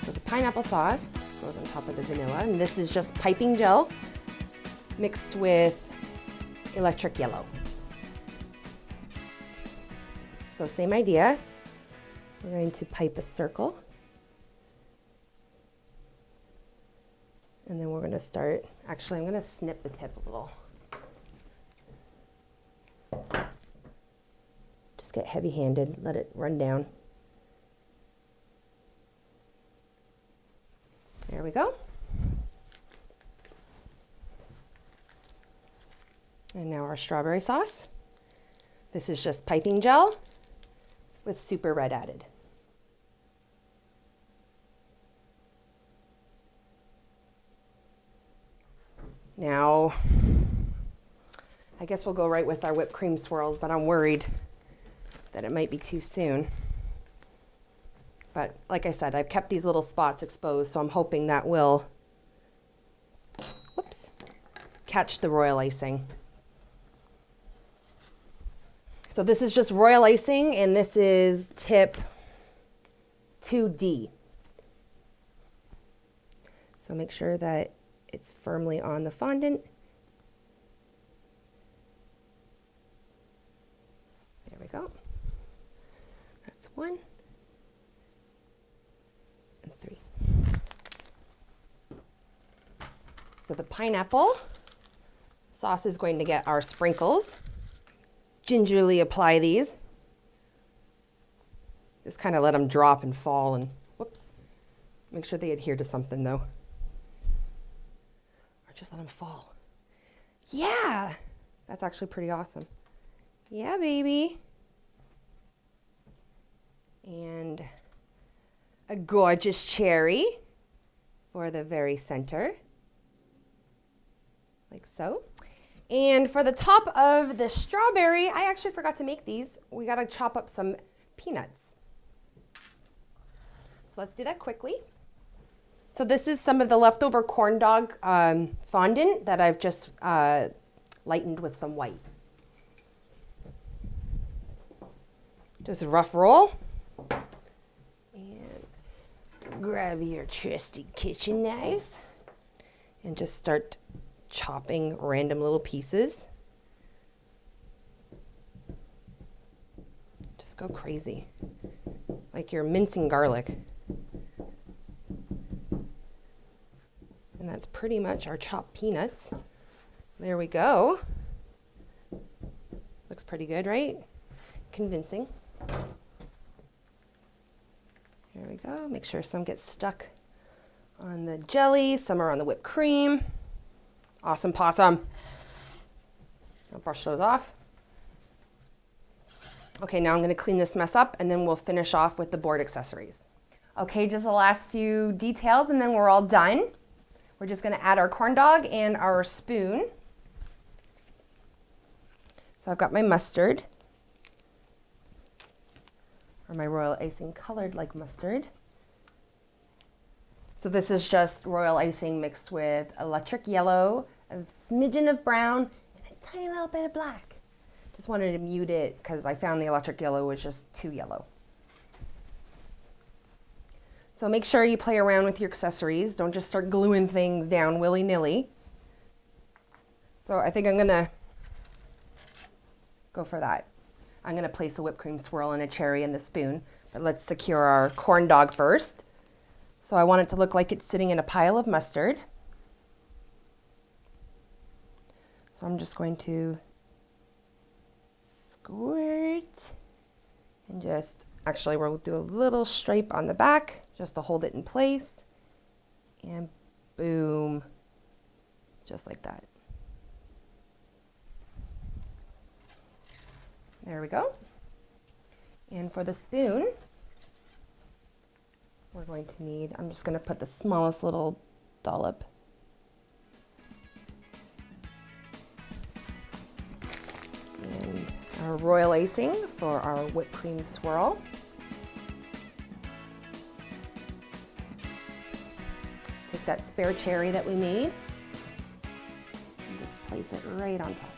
So the pineapple sauce goes on top of the vanilla, and this is just piping gel mixed with electric yellow. So same idea. We're going to pipe a circle. And then we're going to start, actually I'm going to snip the tip a little. Just get heavy-handed, let it run down. There we go. And now our strawberry sauce. This is just piping gel with super red added. Now, I guess we'll go right with our whipped cream swirls, but I'm worried that it might be too soon. But like I said, I've kept these little spots exposed, so I'm hoping that will, whoops, catch the royal icing. So this is just royal icing, and this is tip 2D. So make sure that it's firmly on the fondant. There we go. That's 1 and 3. So the pineapple sauce is going to get our sprinkles. Gingerly apply these. Just kind of let them drop and fall, and whoops. Make sure they adhere to something though. Or just let them fall. Yeah, that's actually pretty awesome. Yeah, baby. And a gorgeous cherry for the very center, like so. And for the top of the strawberry, I actually forgot to make these. We gotta chop up some peanuts. So let's do that quickly. So this is some of the leftover corn dog fondant that I've just lightened with some white. Just a rough roll. And grab your trusty kitchen knife and just start chopping random little pieces. Just go crazy, like you're mincing garlic. And that's pretty much our chopped peanuts. There we go. Looks pretty good, right? Convincing. There we go. Make sure some get stuck on the jelly, some are on the whipped cream. Awesome possum. I'll brush those off. Okay, now I'm going to clean this mess up, and then we'll finish off with the board accessories. Okay, just the last few details, and then we're all done. We're just going to add our corn dog and our spoon. So I've got my mustard, or my royal icing colored like mustard. So this is just royal icing mixed with electric yellow, a smidgen of brown, and a tiny little bit of black. Just wanted to mute it because I found the electric yellow was just too yellow. So make sure you play around with your accessories. Don't just start gluing things down willy-nilly. So I think I'm gonna go for that. I'm gonna place a whipped cream swirl and a cherry in the spoon, but let's secure our corn dog first. So I want it to look like it's sitting in a pile of mustard. So I'm just going to squirt and just, actually we'll do a little stripe on the back just to hold it in place. And boom, just like that. There we go. And for the spoon, we're going to need, I'm just going to put the smallest little dollop. And our royal icing for our whipped cream swirl. Take that spare cherry that we made and just place it right on top.